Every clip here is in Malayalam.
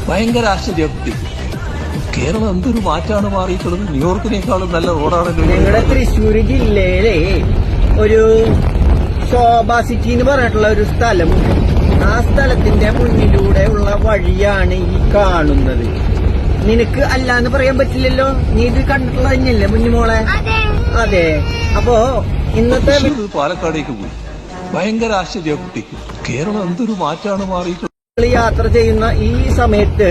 ഭയങ്കര ആശ്ചര്യപ്പെട്ടു. കേരളം എന്തൊരു മാറ്റാണ് മാറിയിട്ടുള്ളത്. ന്യൂയോർക്കിനേക്കാളും നല്ല റോഡാണല്ലോ. ഞങ്ങളുടെ തൃശ്ശൂർ ജില്ലയിലെ ഒരു ശോഭ സിറ്റി എന്ന് പറഞ്ഞിട്ടുള്ള ഒരു സ്ഥലം, ആ സ്ഥലത്തിന്റെ മുന്നിലൂടെ ഉള്ള വഴിയാണ് ഈ കാണുന്നത്. നിനക്ക് അല്ലാന്ന് പറയാൻ പറ്റില്ലല്ലോ, നീ ഇത് കണ്ടിട്ടുള്ള തന്നെയല്ലേ മുന്നിമോളെ? അതെ. അപ്പോ ഇന്നത്തെ പാലക്കാടേക്ക് പോയി. ഭയങ്കര ആശ്ചര്യപ്പെട്ടു. കേരളം എന്തൊരു മാറ്റാണ് മാറിയിട്ടുള്ളത്. യാത്ര ചെയ്യുന്ന ഈ സമയത്ത്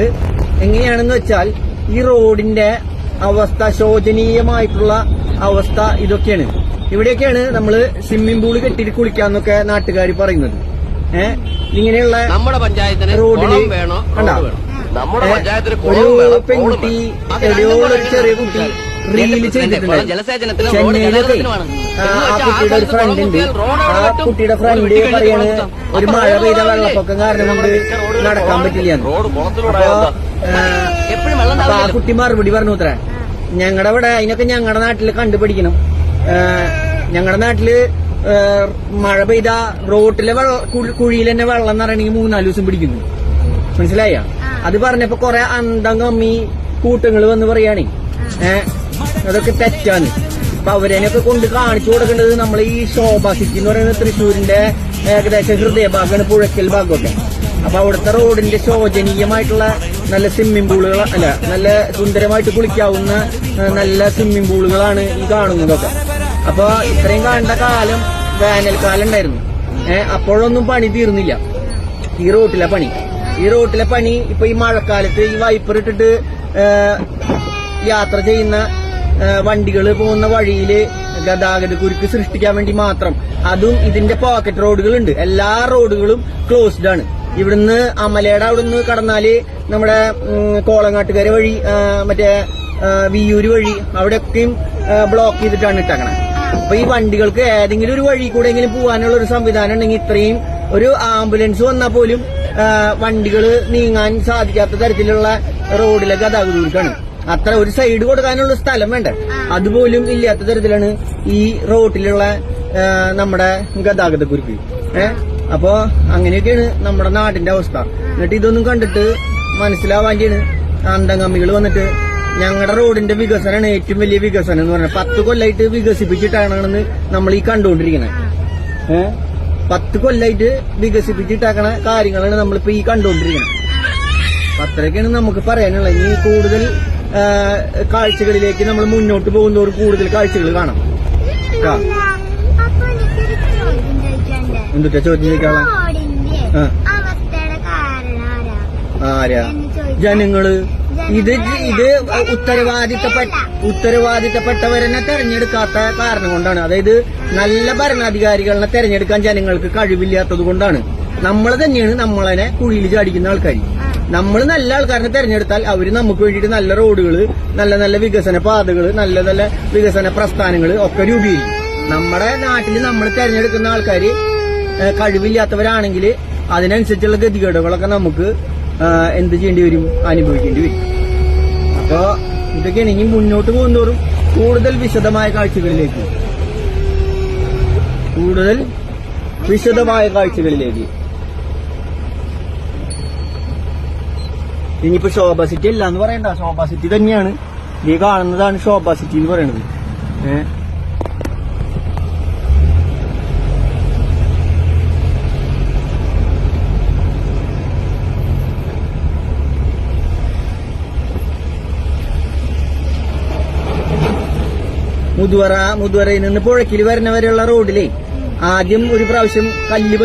എങ്ങനെയാണെന്ന് വെച്ചാൽ ഈ റോഡിന്റെ അവസ്ഥ, ശോചനീയമായിട്ടുള്ള അവസ്ഥ ഇതൊക്കെയാണ്. ഇവിടെയൊക്കെയാണ് നമ്മള് സ്വിമ്മിംഗ് പൂള് കെട്ടിട്ട് കുളിക്കാന്നൊക്കെ നാട്ടുകാർ പറയുന്നത്. ഇങ്ങനെയുള്ള നമ്മുടെ പഞ്ചായത്തിന് റോഡില് കണ്ടാ ഒരു പെൺകുട്ടി, എവിടെയോ ഒരു ചെറിയ കുട്ടി റീല് ചെയ്തിട്ടുണ്ട്. ചെന്നൈയിലൊക്കെ ആ കുട്ടിയുടെ ഒരു ഫ്രണ്ട് ഉണ്ട്. ആ കുട്ടിയുടെ ഫ്രണ്ട് പറയാണ് ഒരു മഴ പെയ്ത വെള്ളപ്പൊക്കം കാരണം കൊണ്ട് നടക്കാൻ പറ്റില്ല. അപ്പൊ ആ കുട്ടി മറുപടി പറഞ്ഞു അത്ര, ഞങ്ങളുടെ ഇവിടെ അതിനൊക്കെ ഞങ്ങളുടെ നാട്ടില് കണ്ടുപിടിക്കണം. ഞങ്ങളുടെ നാട്ടില് മഴ പെയ്ത റോട്ടിലെ കുഴിയിൽ തന്നെ വെള്ളം എന്ന് പറയണെങ്കിൽ 3-4 ദിവസം പിടിക്കുന്നു. മനസ്സിലായ? അത് പറഞ്ഞപ്പോ കൊറേ അന്തം കമ്മി കൂട്ടങ്ങൾ വന്ന് പറയാണ് അതൊക്കെ തെറ്റാണ്. അപ്പൊ അവരേനൊക്കെ കൊണ്ട് കാണിച്ചു കൊടുക്കേണ്ടത് നമ്മൾ ഈ ശോഭ സിറ്റി എന്ന് പറയുന്നത് തൃശ്ശൂരിന്റെ ഏകദേശം ഹൃദയഭാഗമാണ്, പുഴക്കൽ ഭാഗമൊക്കെ. അപ്പൊ അവിടുത്തെ റോഡിന്റെ ശോചനീയമായിട്ടുള്ള നല്ല സ്വിമ്മിംഗ് പൂളുകൾ, അല്ല നല്ല സുന്ദരമായിട്ട് കുളിക്കാവുന്ന നല്ല സ്വിമ്മിംഗ് പൂളുകളാണ് ഈ കാണുന്നതൊക്കെ. അപ്പൊ ഇത്രയും കാണേണ്ട കാലം വേനൽക്കാലം ഉണ്ടായിരുന്നു. അപ്പോഴൊന്നും പണി തീർന്നില്ല. ഈ റോട്ടിലെ പണി ഇപ്പൊ ഈ മഴക്കാലത്ത് ഈ വൈപ്പർ ഇട്ടിട്ട് യാത്ര ചെയ്യുന്ന വണ്ടികൾ പോകുന്ന വഴിയില് ഗതാഗത കുരുക്ക് സൃഷ്ടിക്കാൻ വേണ്ടി മാത്രം, അതും ഇതിന്റെ പോക്കറ്റ് റോഡുകളുണ്ട്. എല്ലാ റോഡുകളും ക്ലോസ്ഡ് ആണ്. ഇവിടുന്ന് അമലയുടെ അവിടുന്ന് കടന്നാല് നമ്മുടെ കോളങ്ങാട്ടുകര വഴി, മറ്റേ വിയൂര് വഴി, അവിടെയൊക്കെയും ബ്ലോക്ക് ചെയ്തിട്ടാണ് ഇട്ടേക്കണേ. അപ്പൊ ഈ വണ്ടികൾക്ക് ഏതെങ്കിലും ഒരു വഴി കൂടെ എങ്കിലും പോകാനുള്ള ഒരു സംവിധാനം ഉണ്ടെങ്കിൽ, ഇത്രയും ഒരു ആംബുലൻസ് വന്നാൽ പോലും വണ്ടികൾ നീങ്ങാൻ സാധിക്കാത്ത തരത്തിലുള്ള റോഡിലെ ഗതാഗത കുരുക്കാണ്. അത്ര ഒരു സൈഡ് കൊടുക്കാനുള്ള സ്ഥലം വേണ്ട, അതുപോലും ഇല്ലാത്ത തരത്തിലാണ് ഈ റോഡിലുള്ള നമ്മുടെ ഗതാഗത കുരുക്ക്. അപ്പൊ അങ്ങനെയൊക്കെയാണ് നമ്മുടെ നാടിന്റെ അവസ്ഥ. എന്നിട്ട് ഇതൊന്നും കണ്ടിട്ട് മനസ്സിലാവാണ്ടിയാണ് അന്തംഗമ്മികൾ വന്നിട്ട് ഞങ്ങളുടെ റോഡിന്റെ വികസനമാണ് ഏറ്റവും വലിയ വികസനം എന്ന് പറഞ്ഞാൽ 10 കൊല്ലമായിട്ട് വികസിപ്പിച്ചിട്ടാണെന്ന് നമ്മൾ ഈ കണ്ടുകൊണ്ടിരിക്കണേ. 10 കൊല്ലമായിട്ട് വികസിപ്പിച്ചിട്ടാക്കണ കാര്യങ്ങളാണ് നമ്മളിപ്പോ ഈ കണ്ടുകൊണ്ടിരിക്കുന്നത്. അത്രയൊക്കെയാണ് നമുക്ക് പറയാനുള്ളത്. ഇനി കൂടുതൽ കാഴ്ചകളിലേക്ക് നമ്മൾ മുന്നോട്ട് പോകുന്നതോറും കൂടുതൽ കാഴ്ചകൾ കാണാം. എന്തൊക്കെ ചോദ്യം ചോദിക്കാനുള്ള ആരാ? ജനങ്ങള്. ഇത് ഉത്തരവാദിത്തപ്പെട്ടവരെന്നെ തെരഞ്ഞെടുക്കാത്ത കാരണം കൊണ്ടാണ്. അതായത് നല്ല ഭരണാധികാരികളെ തെരഞ്ഞെടുക്കാൻ ജനങ്ങൾക്ക് കഴിവില്ലാത്തത് കൊണ്ടാണ്. നമ്മൾ തന്നെയാണ് നമ്മളെ കുഴിയിൽ ചാടിക്കുന്ന ആൾക്കാർ. നമ്മൾ നല്ല ആൾക്കാരെ തെരഞ്ഞെടുത്താൽ അവര് നമുക്ക് വേണ്ടിയിട്ട് നല്ല റോഡുകൾ, നല്ല നല്ല വികസന പാതകൾ, നല്ല നല്ല വികസന പ്രസ്ഥാനങ്ങൾ ഒക്കെ രൂപീകരിക്കും. നമ്മുടെ നാട്ടിൽ നമ്മൾ തെരഞ്ഞെടുക്കുന്ന ആൾക്കാര് കഴിവില്ലാത്തവരാണെങ്കിൽ അതിനനുസരിച്ചുള്ള ഗതികേടുകളൊക്കെ നമുക്ക് എന്ത് ചെയ്യേണ്ടി വരും? അനുഭവിക്കേണ്ടി വരും. അപ്പൊ ഇതൊക്കെയാണ് ഇനി മുന്നോട്ട് പോകുന്നതോറും കൂടുതൽ വിശദമായ കാഴ്ചകളിലേക്ക് ഇനിയിപ്പോ ശോഭ സിറ്റി അല്ല എന്ന് പറയണ്ട, ശോഭ സിറ്റി തന്നെയാണ്. ഈ കാണുന്നതാണ് ശോഭ സിറ്റി എന്ന് പറയുന്നത്. മുതുവറയിൽ നിന്ന് പുഴക്കിൽ വരുന്നവരെയുള്ള റോഡിലെ ആദ്യം ഒരു പ്രാവശ്യം കല്ല്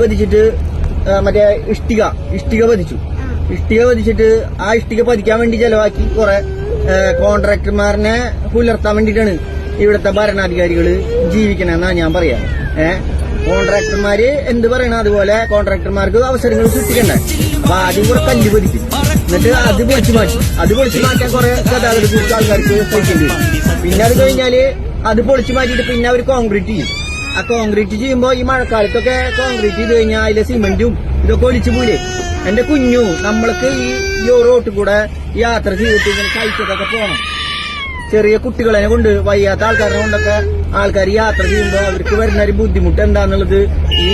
പതിച്ചിട്ട് മറ്റേ ഇഷ്ടിക പതിച്ചിട്ട് ആ ഇഷ്ടിക പതിക്കാൻ വേണ്ടി ചെലവാക്കി കുറെ കോൺട്രാക്ടർമാരനെ പുലർത്താൻ വേണ്ടിയിട്ടാണ് ഇവിടുത്തെ ഭരണാധികാരികള് ജീവിക്കണെന്നാ ഞാൻ പറയാം. കോൺട്രാക്ടർമാര് എന്ത് പറയണം, അതുപോലെ കോൺട്രാക്ടർമാർക്ക് അവസരങ്ങൾ സൃഷ്ടിക്കണ്ടേ. അപ്പൊ ആദ്യം കുറെ കല്ല് പതിക്കും, എന്നിട്ട് അത് പൊളിച്ചു മാറ്റാൻ കുറെ ഗതാഗത കുറിച്ച് ആൾക്കാർക്ക് സഹിക്കേണ്ടി വരും. പിന്നെ അത് കഴിഞ്ഞാല് അത് പൊളിച്ചു മാറ്റിയിട്ട് പിന്നെ അവർ കോൺക്രീറ്റ് ചെയ്യും. ആ കോൺക്രീറ്റ് ചെയ്യുമ്പോ ഈ മഴക്കാലത്തൊക്കെ കോൺക്രീറ്റ് ചെയ്ത് കഴിഞ്ഞാൽ അതിലെ സിമെന്റും ഇതൊക്കെ ഒലിച്ചു പോയില്ലേ. എന്റെ കുഞ്ഞു, നമ്മൾക്ക് ഈ റോട്ടിൽ കൂടെ യാത്ര ചെയ്തിട്ട് ഇങ്ങനെ കഴിച്ചതൊക്കെ പോകണം. ചെറിയ കുട്ടികളെ കൊണ്ട്, വയ്യാത്ത ആൾക്കാരെ കൊണ്ടൊക്കെ ആൾക്കാർ യാത്ര ചെയ്യുമ്പോൾ അവർക്ക് വരുന്ന ഒരു ബുദ്ധിമുട്ട് എന്താന്നുള്ളത് ഈ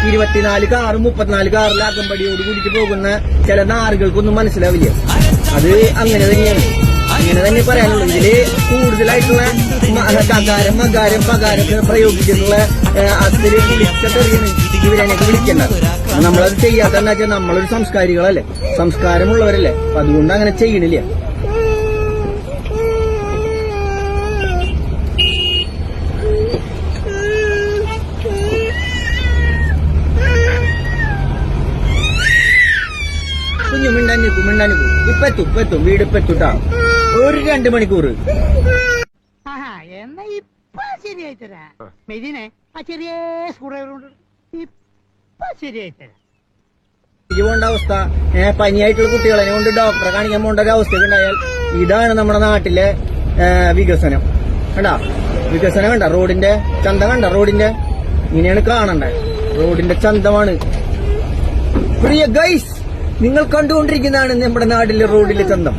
24 കാറും 34 കാറിൽ അകമ്പടിയോട് കൂടിയിട്ട് പോകുന്ന ചില നാറുകൾക്കൊന്നും മനസ്സിലാവില്ല. അത് അങ്ങനെ തന്നെയാണ്, അങ്ങനെ തന്നെ പറയാനുള്ളൂ. ഇതില് കൂടുതലായിട്ടുള്ള കകാരം മകാരം പകാരം പ്രയോഗിച്ചിട്ടുള്ള അത്തിരി വിളിച്ചറിയാണ് ഇവരെയൊക്കെ വിളിക്കേണ്ടത്. നമ്മളത് ചെയ്യാത്തതെന്ന് വെച്ചാൽ നമ്മളൊരു സംസ്കാരികളല്ലേ, സംസ്കാരമുള്ളവരല്ലേ, അപ്പൊ അതുകൊണ്ട് അങ്ങനെ ചെയ്യണില്ല. കുഞ്ഞു മിണ്ടാനിക്കും ഇപ്പെത്തും വീട് ഇപ്പെത്തുട്ടാ. ഒരു 2 മണിക്കൂർ. എന്നാ ഇപ്പൊ ശരിയായി തരാ മെതിനെ ആ ചെറിയ സ്കൂളുകളുണ്ട് ഇപ്പൊ ശരിയായി തരാം. പോകേണ്ട അവസ്ഥ, പനിയായിട്ടുള്ള കുട്ടികളെ കൊണ്ട് ഡോക്ടറെ കാണിക്കാൻ പോകേണ്ട ഒരു അവസ്ഥയൊക്കെ ഉണ്ടായാൽ ഇതാണ് നമ്മുടെ നാട്ടിലെ വികസനം. കണ്ടാ വികസനം കണ്ട, റോഡിന്റെ ചന്തം കണ്ട, റോഡിന്റെ ഇങ്ങനെയാണ് കാണണ്ടേ, റോഡിന്റെ ചന്തമാണ്. പ്രിയ ഗൈസ്, നിങ്ങൾ കണ്ടുകൊണ്ടിരിക്കുന്നതാണ് നമ്മുടെ നാട്ടിലെ റോഡിലെ ചന്തം.